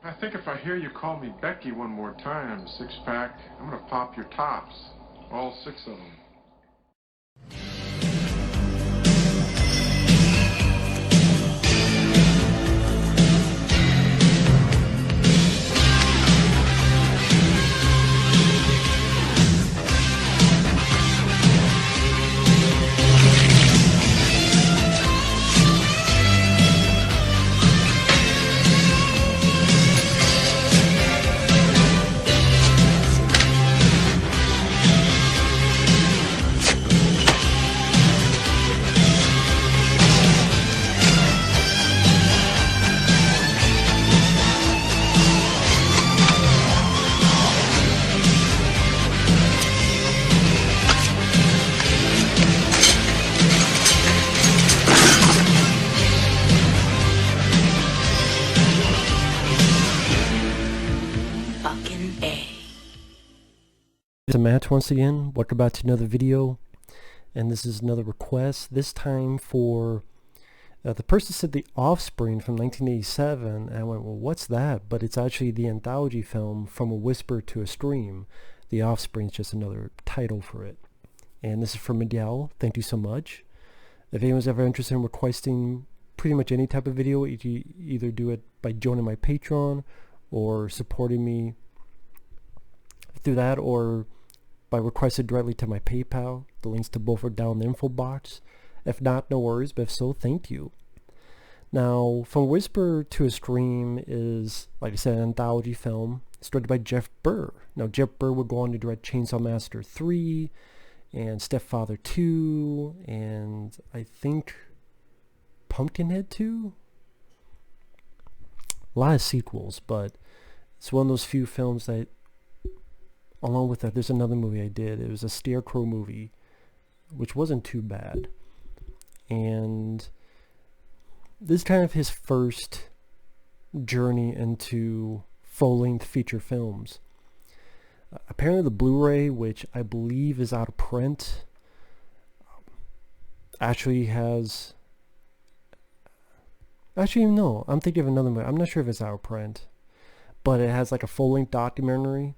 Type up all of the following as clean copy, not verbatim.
I think if I hear you call me Becky one more time, six-pack, I'm gonna pop your tops. All six of them. It's a match once again. Welcome back to another video, and this is another request. This time for the person said the Offspring from 1987, and I went, well, what's that? But it's actually the anthology film From a Whisper to a Scream. The Offspring is just another title for it. And this is from Miguel. Thank you so much. If anyone's ever interested in requesting pretty much any type of video, you can either do it by joining my Patreon or supporting me through that, or by requesting directly to my PayPal. The links to both are down in the info box. If not, no worries, but if so, thank you. Now, From Whisper to a Scream is, like I said, an anthology film. It's directed by Jeff Burr. Now, Jeff Burr would go on to direct Chainsaw Massacre 3 and Stepfather 2 and I think Pumpkinhead 2? A lot of sequels, but it's one of those few films that, along with that, there's another movie I did. It was a Scarecrow movie, which wasn't too bad. And this is kind of his first journey into full-length feature films. Apparently the Blu-ray, which I believe is out of print, actually has... Actually, no, I'm thinking of another movie. I'm not sure if it's out of print, but it has like a full-length documentary.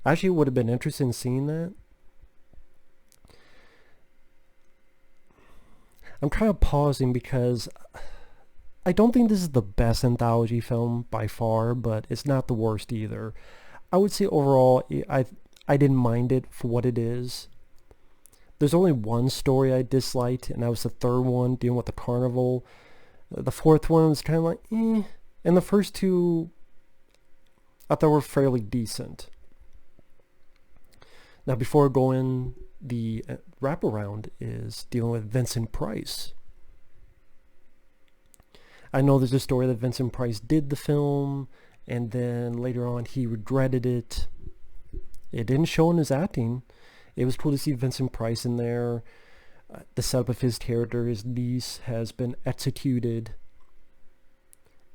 Actually, would have been interested in seeing that. I'm kind of pausing because I don't think this is the best anthology film by far, but it's not the worst either. I would say overall, I didn't mind it for what it is. There's only one story I disliked, and that was the third one, dealing with the carnival. The fourth one was kind of like, eh. And the first two, I thought were fairly decent. Now, before I go in, the wraparound is dealing with Vincent Price. I know there's a story that Vincent Price did the film, and then later on he regretted it. It didn't show in his acting. It was cool to see Vincent Price in there. The setup of his character, his niece, has been executed.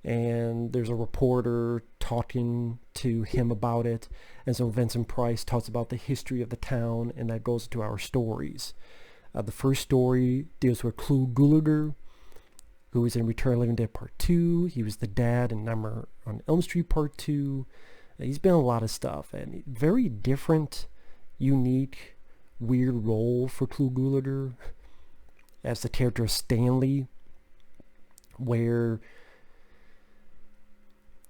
And there's a reporter talking to him about it, and so Vincent Price talks about the history of the town, and that goes to our stories. The first story deals with Clu Gulager, who is in Return of the Living Dead Part 2. He was the dad in Nightmare on Elm Street Part 2. He's been in a lot of stuff, and very different, unique, weird role for Clu Gulager as the character of Stanley, where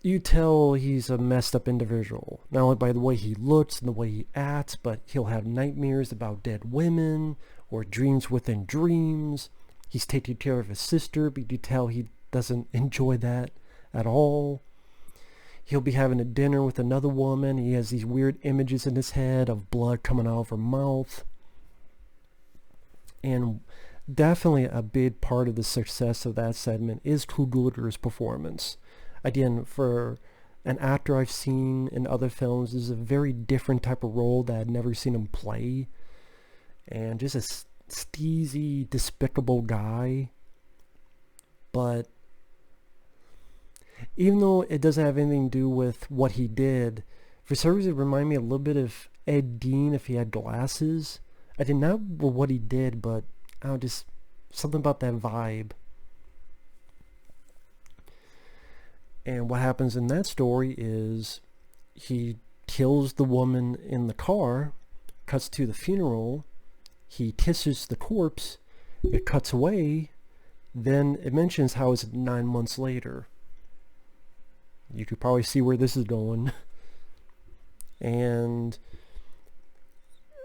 you tell he's a messed up individual, not only by the way he looks and the way he acts, but he'll have nightmares about dead women or dreams within dreams. He's taking care of his sister, but you tell he doesn't enjoy that at all. He'll be having a dinner with another woman. He has these weird images in his head of blood coming out of her mouth. And definitely a big part of the success of that segment is Clu Gulager's performance. Again, for an actor I've seen in other films, this is a very different type of role that I'd never seen him play. And just a steezy, despicable guy. But even though it doesn't have anything to do with what he did, for some reason it reminded me a little bit of Ed Gein if he had glasses. I did not with what he did, but I don't know, just something about that vibe. And what happens in that story is he kills the woman in the car, cuts to the funeral, he kisses the corpse, it cuts away, then it mentions how it's 9 months later. You could probably see where this is going. And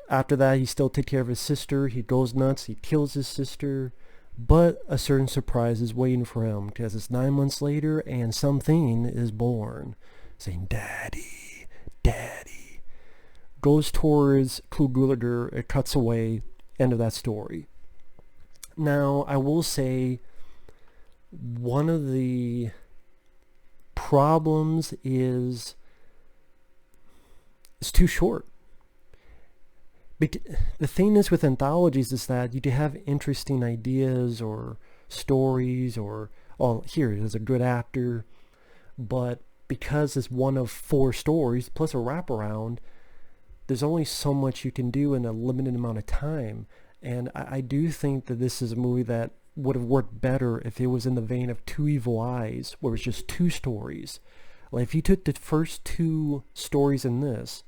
after that, he still takes care of his sister. He goes nuts. He kills his sister. But a certain surprise is waiting for him because it's 9 months later and something is born saying, "Daddy, Daddy." Goes towards Gulager. It cuts away. End of that story. Now, I will say one of the problems is it's too short. The thing is with anthologies is that you do have interesting ideas or stories or, oh, here, there's a good actor, but because it's one of 4 stories plus a wraparound, there's only so much you can do in a limited amount of time. And I do think that this is a movie that would have worked better if it was in the vein of Two Evil Eyes, where it's just 2 stories. Like if you took the first 2 stories in this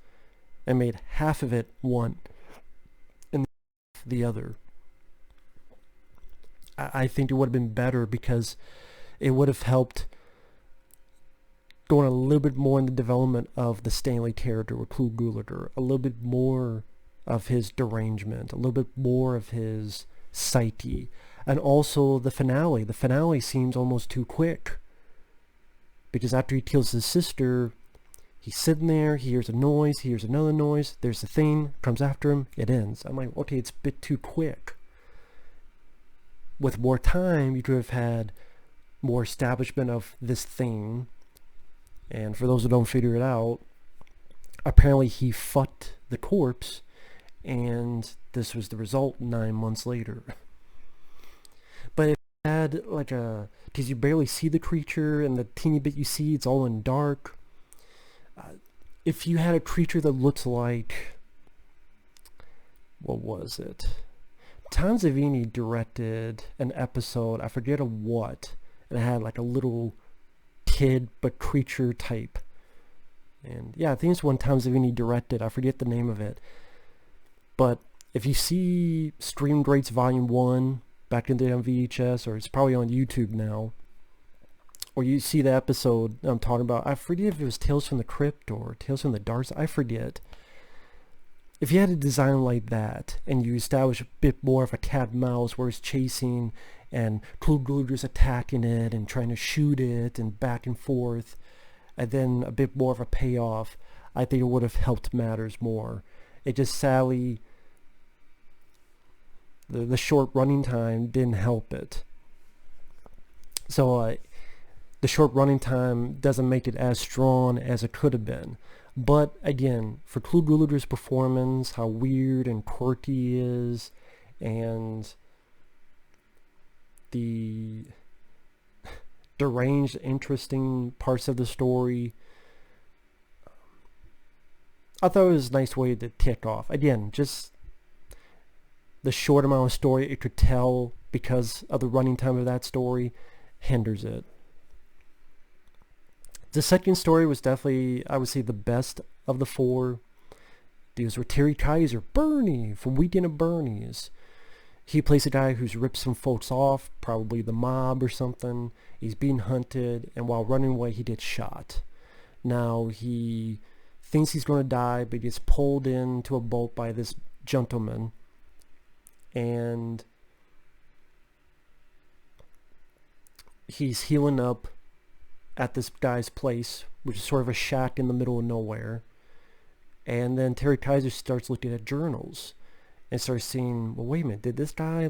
and made half of it one and the other, I think it would have been better because it would have helped going a little bit more in the development of the Stanley character with Clu Gulager, a little bit more of his derangement, a little bit more of his psyche, and also the finale. The finale seems almost too quick because after he kills his sister, he's sitting there, he hears a noise, he hears another noise, there's the thing, comes after him, it ends. I'm like, okay, it's a bit too quick. With more time, you could have had more establishment of this thing. And for those who don't figure it out, apparently he fucked the corpse, and this was the result 9 months later. But if you had like because you barely see the creature, and the teeny bit you see, it's all in dark. If you had a creature that looks like, what was it? Tom Savini directed an episode, I forget of what, and it had like a little kid but creature type. And yeah, I think it's one Tom Savini directed, I forget the name of it. But if you see Stream Greats Volume 1 back in the day on VHS, or it's probably on YouTube now, or you see the episode I'm talking about, I forget if it was Tales from the Crypt or Tales from the Dark, I forget. If you had a design like that, and you establish a bit more of a cat and mouse where it's chasing, and Clu Gulager's attacking it and trying to shoot it and back and forth, and then a bit more of a payoff, I think it would have helped matters more. It just sadly, the short running time didn't help it. So the short running time doesn't make it as strong as it could have been. But again, for Clu Gulager's performance, how weird and quirky he is, and the deranged, interesting parts of the story, I thought it was a nice way to tick off. Again, just the short amount of story it could tell because of the running time of that story hinders it. The second story was definitely, I would say, the best of the 4. These were Terry Kaiser, Bernie, from Weekend at Bernie's. He plays a guy who's ripped some folks off, probably the mob or something. He's being hunted, and while running away, he gets shot. Now, he thinks he's going to die, but he gets pulled into a boat by this gentleman. And he's healing up at this guy's place, which is sort of a shack in the middle of nowhere. And then Terry Kaiser starts looking at journals and starts seeing, well, wait a minute, did this guy,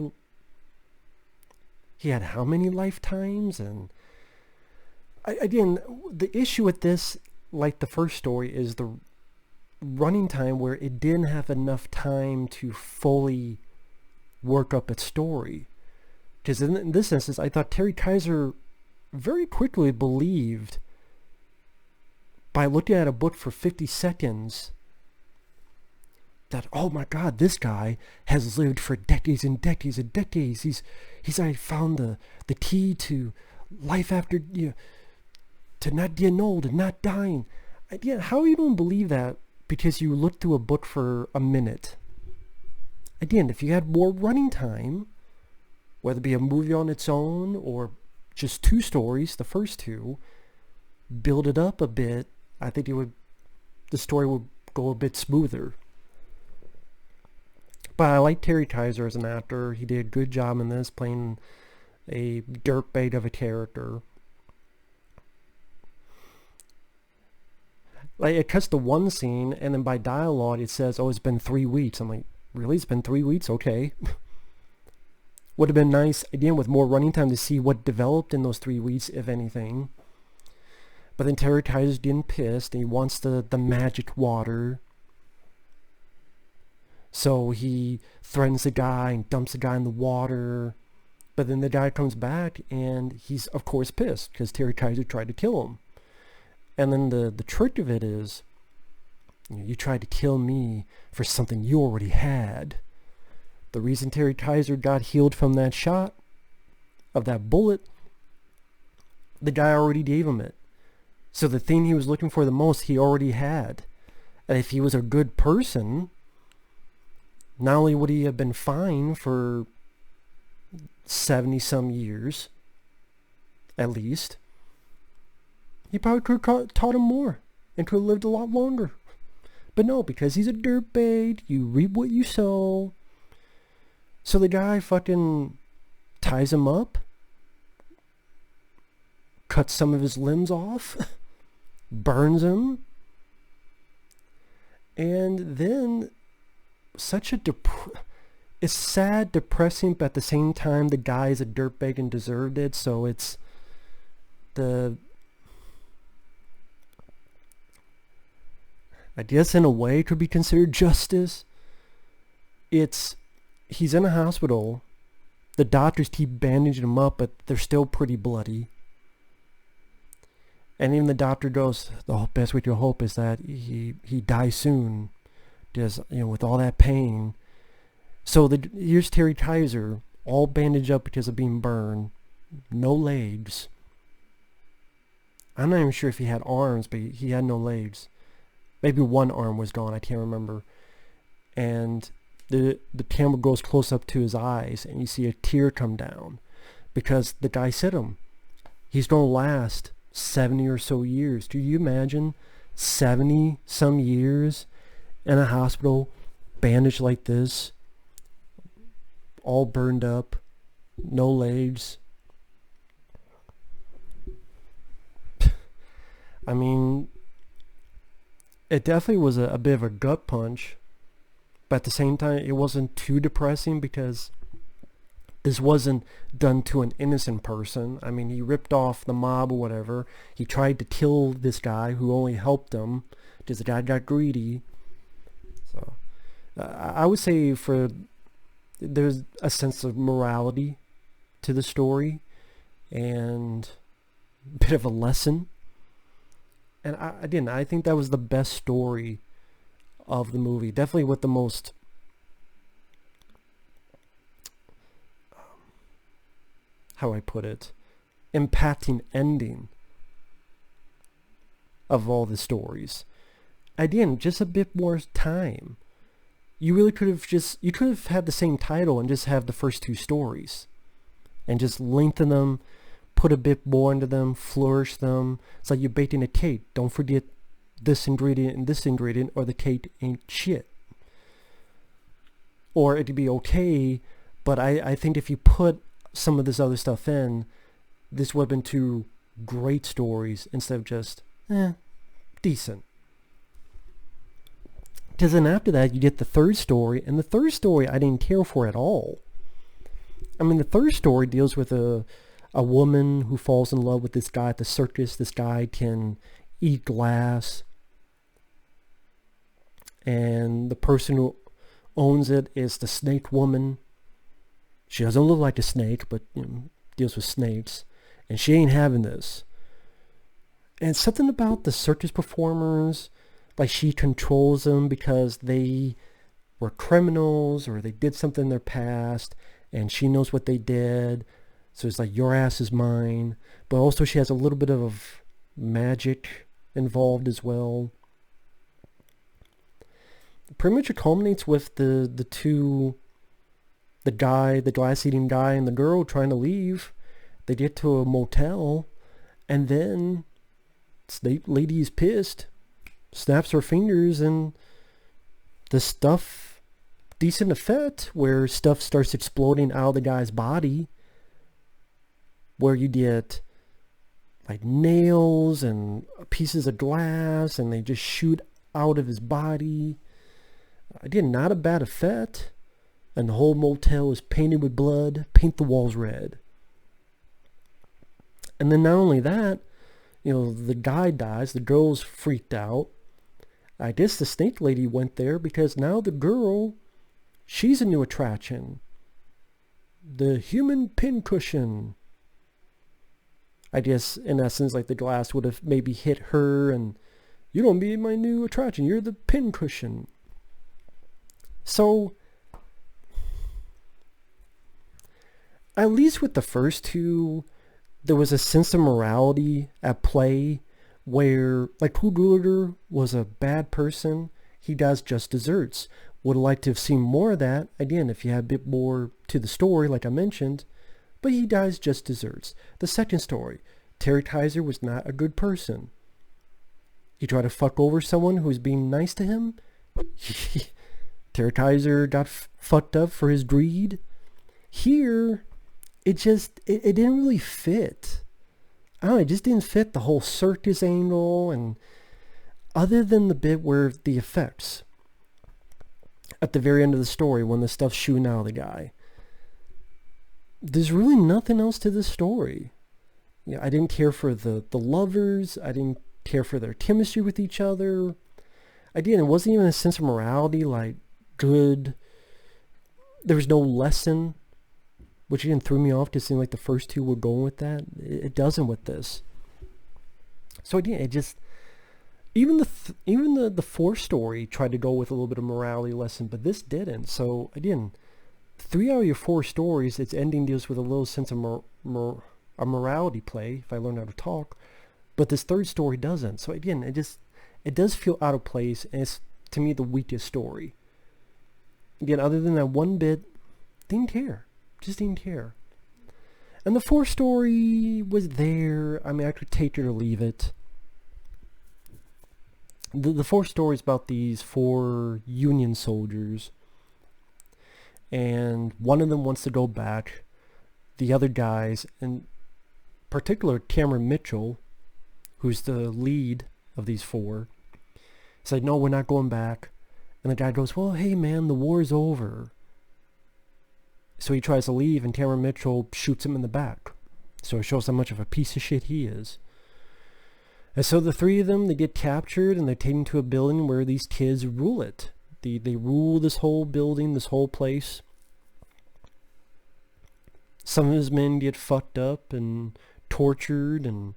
he had how many lifetimes? And again, the issue with this, like the first story, is the running time where it didn't have enough time to fully work up its story. Because in this instance, I thought Terry Kaiser very quickly believed, by looking at a book for 50 seconds, that, oh my God, this guy has lived for decades and decades and decades. He's I found the key to life after, to not getting old and not dying. Again, how you don't believe that because you looked through a book for a minute? Again, if you had more running time, whether it be a movie on its own or just 2 stories, the first 2, build it up a bit, I think the story would go a bit smoother. But I like Terry Kaiser as an actor. He did a good job in this, playing a dirtbag of a character. Like, it cuts to one scene, and then by dialogue it says, oh, it's been 3 weeks. I'm like, really? It's been 3 weeks? Okay. Would have been nice, again, with more running time to see what developed in those 3 weeks, if anything. But then Terry Kaiser's getting pissed, and he wants the magic water. So he threatens the guy and dumps the guy in the water. But then the guy comes back, and he's, of course, pissed, because Terry Kaiser tried to kill him. And then the trick of it is, you tried to kill me for something you already had. The reason Terry Kaiser got healed from that shot, of that bullet, the guy already gave him it. So the thing he was looking for the most, he already had. And if he was a good person, not only would he have been fine for 70-some years, at least, he probably could have taught him more and could have lived a lot longer. But no, because he's a dirtbag, you reap what you sow. So the guy fucking ties him up, cuts some of his limbs off, burns him, and then such a it's sad, depressing, but at the same time the guy is a dirtbag and deserved it. So it's I guess in a way it could be considered justice. He's in a hospital. The doctors keep bandaging him up, but they're still pretty bloody. And even the doctor goes, the best we can hope is that he dies soon, just, with all that pain. So here's Terry Kaiser, all bandaged up because of being burned, no legs. I'm not even sure if he had arms, but he had no legs. Maybe one arm was gone, I can't remember. And the camera goes close up to his eyes, and you see a tear come down, because the guy said he's going to last 70 or so years. Do you imagine 70 some years in a hospital, bandaged like this, all burned up, no legs? I mean, it definitely was a bit of a gut punch, but at the same time it wasn't too depressing, because this wasn't done to an innocent person. I mean, he ripped off the mob or whatever. He tried to kill this guy who only helped him because the guy got greedy. So I would say there's a sense of morality to the story and a bit of a lesson. And I think that was the best story of the movie. Definitely with the most how I put it, impacting ending of all the stories. Again, just a bit more time. You really could have had the same title and just have the first 2 stories and just lengthen them, put a bit more into them, flourish them. It's like you're baking a cake. Don't forget this ingredient and this ingredient, or the cake ain't shit. Or it'd be okay, but I think if you put some of this other stuff in, this would have been 2 great stories instead of just decent. Because then after that you get the 3rd story, and the 3rd story I didn't care for at all. I mean, the 3rd story deals with a woman who falls in love with this guy at the circus. This guy can eat glass, and the person who owns it is the snake woman. She doesn't look like a snake, but deals with snakes, and she ain't having this. And something about the circus performers, like she controls them because they were criminals or they did something in their past, and she knows what they did. So it's like, your ass is mine. But also she has a little bit of magic involved as well. Pretty much it culminates with the guy, the glass-eating guy, and the girl trying to leave. They get to a motel, and then Snake Lady is pissed, snaps her fingers, and the stuff, decent effect, where stuff starts exploding out of the guy's body, where you get like nails and pieces of glass, and they just shoot out of his body. Again, not a bad effect. And the whole motel is painted with blood. Paint the walls red. And then not only that, the guy dies. The girl's freaked out. I guess the Snake Lady went there because now the girl, she's a new attraction. The human pincushion. I guess, in essence, like the glass would have maybe hit her and, you don't be my new attraction. You're the pincushion. So, at least with the first two, there was a sense of morality at play where, like, Hoodooler was a bad person. He does just desserts. Would have liked to have seen more of that, again, if you had a bit more to the story, like I mentioned. But he dies just desserts. The second story, Terry was not a good person. He tried to fuck over someone who was being nice to him. Terry got fucked up for his greed. Here, it didn't really fit. I don't know, it just didn't fit the whole circus angle, and other than the bit where the effects at the very end of the story when the stuff's shooting out of the guy, there's really nothing else to this story. I didn't care for the lovers. I didn't care for their chemistry with each other. Again, it wasn't even a sense of morality, like good. There was no lesson, which again threw me off because it seemed like the first two were going with that. It doesn't with this. So again, it just, even the fourth story tried to go with a little bit of morality lesson, but this didn't. So again, 3 out of your 4 stories, its ending deals with a little sense of a morality play, if I learn how to talk, but this third story doesn't. So again, it does feel out of place, and it's, to me, the weakest story. Again, other than that one bit, didn't care. Just didn't care. And the fourth story was there. I mean, I could take it or leave it. The fourth story is about these 4 Union soldiers, and one of them wants to go back. The other guys, in particular Cameron Mitchell, who's the lead of these 4, said, no, we're not going back. And the guy goes, well, hey man, the war's over. So he tries to leave, and Cameron Mitchell shoots him in the back. So it shows how much of a piece of shit he is. And so the 3 of them, they get captured, and they're taken to a building where these kids rule it. They rule this whole building, this whole place. Some of his men get fucked up and tortured, and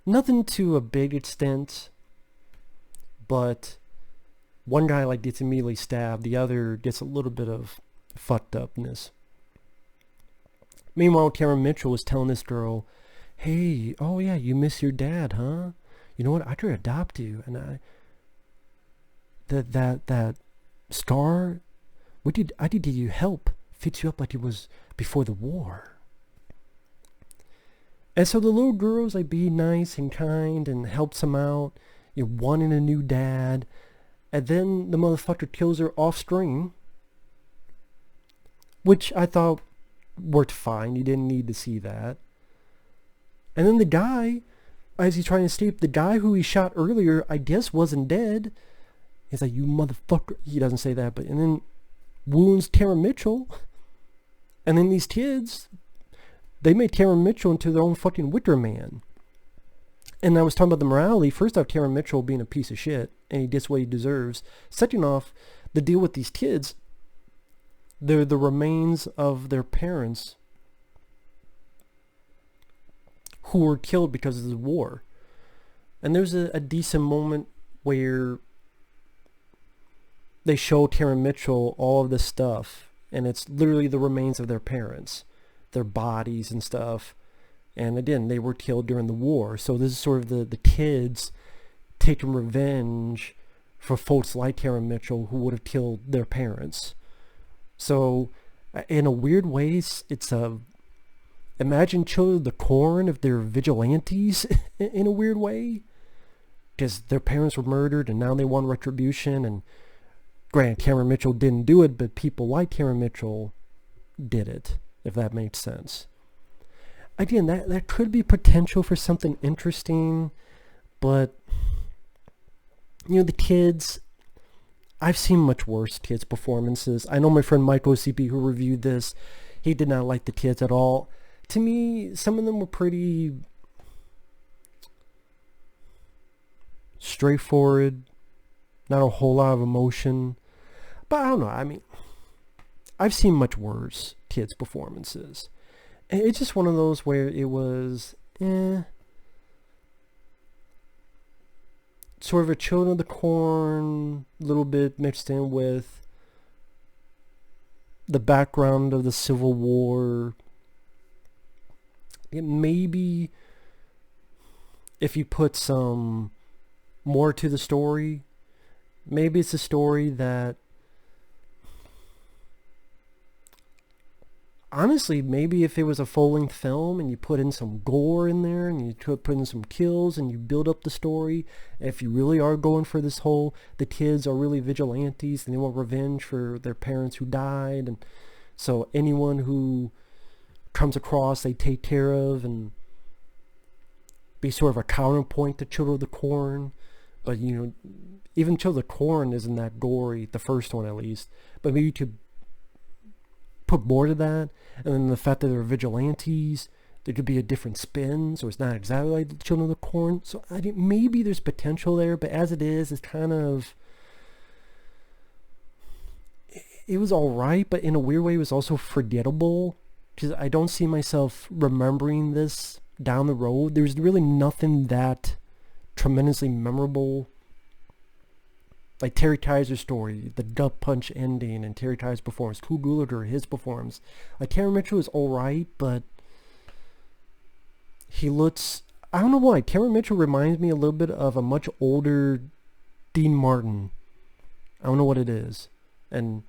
nothing to a big extent, but one guy like gets immediately stabbed, the other gets a little bit of fucked upness. Meanwhile, Cameron Mitchell was telling this girl, hey, oh yeah, you miss your dad, huh? You know what, I could adopt you, and that scar, I did give you help, fix you up like it was before the war. And so the little girl's like being nice and kind and helps him out, wanting a new dad, and then the motherfucker kills her off screen, which I thought worked fine. You didn't need to see that. And then the guy, as he's trying to escape, the guy who he shot earlier, I guess wasn't dead. He's like, you motherfucker. He doesn't say that, but, and then wounds Cameron Mitchell. And then these kids, they made Cameron Mitchell into their own fucking Wicker Man. And I was talking about the morality. First off, Cameron Mitchell being a piece of shit, and he gets what he deserves. Second off, the deal with these kids, they're the remains of their parents who were killed because of the war. And there's a decent moment where they show Cameron Mitchell all of this stuff, and it's literally the remains of their parents, their bodies and stuff. And again, they were killed during the war. So this is sort of the kids taking revenge for folks like Karen Mitchell who would have killed their parents. So in a weird way, it's a imagine Children of the Corn if they're vigilantes in a weird way, because their parents were murdered and now they want retribution. And granted, Karen Mitchell didn't do it, but people like Karen Mitchell did it, if that makes sense. Again, that could be potential for something interesting, but the kids, I've seen much worse kids' performances. I know my friend Michael CP, who reviewed this, he did not like the kids at all. To me, some of them were pretty straightforward, not a whole lot of emotion. But I don't know, I mean, I've seen much worse kids' performances. And it's just one of those where it was, sort of a Children of the Corn, a little bit mixed in with the background of the Civil War. It maybe, if you put some more to the story, maybe it's a story that, honestly, maybe if it was a full-length film and you put in some gore in there and you put in some kills and you build up the story, if you really are going for this whole, the kids are really vigilantes and they want revenge for their parents who died, and so anyone who comes across they take care of, and be sort of a counterpoint to Children of the Corn. But even Children of the Corn isn't that gory, the first one at least, but maybe you could put more to that. And then the fact that they're vigilantes, there could be a different spin, so it's not exactly like the Children of the Corn. So I think maybe there's potential there, but as it is, it's kind of, it was alright, but in a weird way it was also forgettable, because I don't see myself remembering this down the road. There's really nothing that tremendously memorable. Like Terry Kaiser's story, the gut punch ending, and Terry Kaiser's performance, Cool Gulager, his performance. Like Karen Mitchell is alright, but he looks, I don't know why, Karen Mitchell reminds me a little bit of a much older Dean Martin. I don't know what it is. And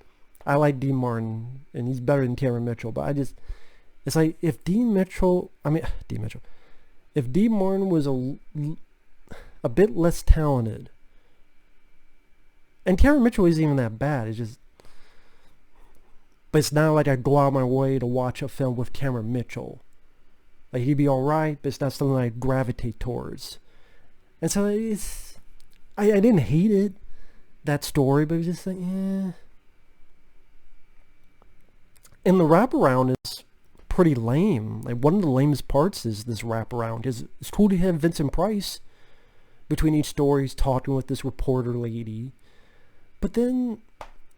I like Dean Martin, and he's better than Karen Mitchell, but it's like if Dean Martin was a bit less talented, and Karen Mitchell isn't even that bad. It's just, but it's not like I go out of my way to watch a film with Karen Mitchell. Like, he'd be alright, but it's not something I gravitate towards. And so it's, I didn't hate it, that story, but it was just like, And the wraparound is pretty lame. Like, one of the lamest parts is this wraparound. It's cool to have Vincent Price between each story. He's talking with this reporter lady. But then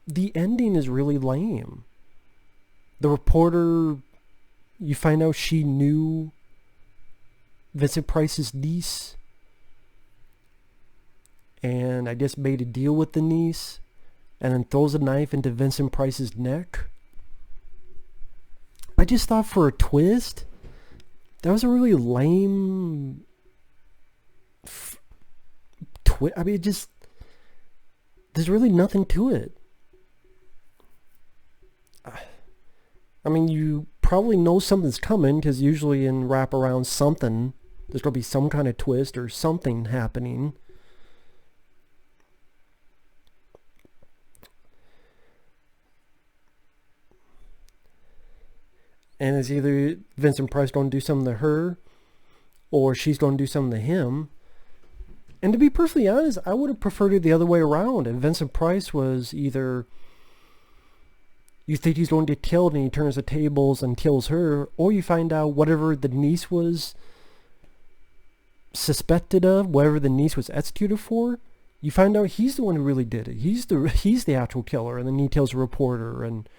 the ending is really lame. The reporter, you find out she knew Vincent Price's niece, and I guess made a deal with the niece, and then throws a knife into Vincent Price's neck. I just thought, for a twist, that was a really lame twist. I mean, there's really nothing to it. I mean, you probably know something's coming, because usually in wraparound something, there's going to be some kind of twist or something happening. And it's either Vincent Price going to do something to her, or she's going to do something to him. And to be perfectly honest, I would have preferred it the other way around. And Vincent Price was either, you think he's going to get killed and he turns the tables and kills her, or you find out whatever the niece was suspected of, whatever the niece was executed for, you find out he's the one who really did it. He's the actual killer, and then he kills a reporter and,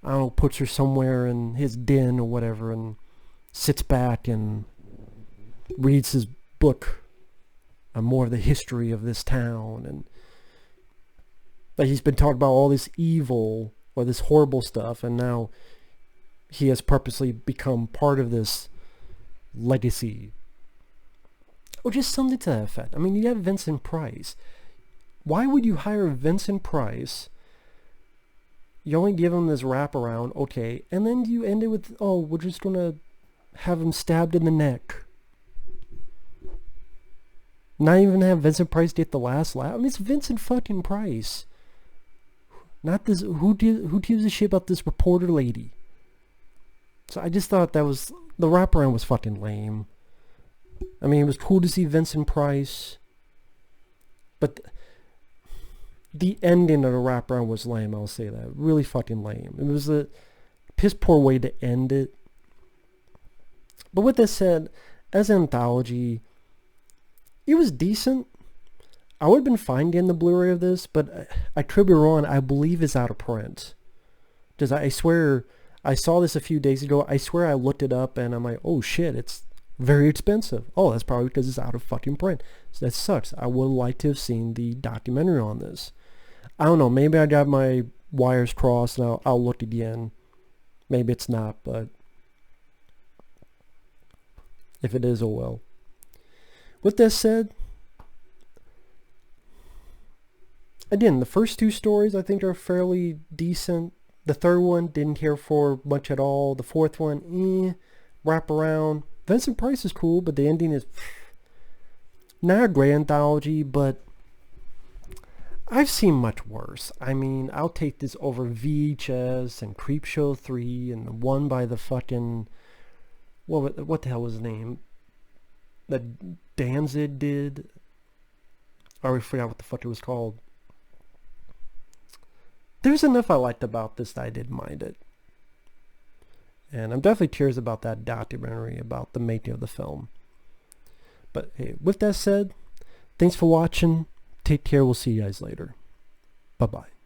I don't know, puts her somewhere in his den or whatever, and sits back and reads his book on more of the history of this town. And like, he's been talking about all this evil or this horrible stuff, and now he has purposely become part of this legacy. Or just something to that effect. I mean, you have Vincent Price. Why would you hire Vincent Price? You only give him this wraparound, okay, and then you end it with, oh, we're just gonna have him stabbed in the neck. Not even have Vincent Price get the last laugh. I mean, it's Vincent fucking Price. Not this, who gives a shit about this reporter lady? So I just thought that was, the wraparound was fucking lame. I mean, it was cool to see Vincent Price, but the ending of the wraparound was lame, I'll say that. Really fucking lame. It was a piss poor way to end it. But with that said, as an anthology, it was decent. I would have been fine getting the Blu-ray of this, but I could be wrong. I believe it's out of print. Because I swear, I saw this a few days ago. I swear I looked it up and I'm like, oh shit, it's very expensive. Oh, that's probably because it's out of fucking print. So that sucks. I would like to have seen the documentary on this. I don't know. Maybe I got my wires crossed and I'll look again. Maybe it's not, but if it is, oh well. With that said, again, the first two stories I think are fairly decent. The third one, didn't care for much at all. The fourth one, wrap around. Vincent Price is cool, but the ending is not a great anthology, but I've seen much worse. I mean, I'll take this over VHS and Creepshow 3 and the one by the fucking, what the hell was his name? That Danzig did. I already forgot what the fuck it was called. There's enough I liked about this that I didn't mind it. And I'm definitely curious about that documentary about the making of the film. But hey, with that said, thanks for watching. Take care. We'll see you guys later. Bye-bye.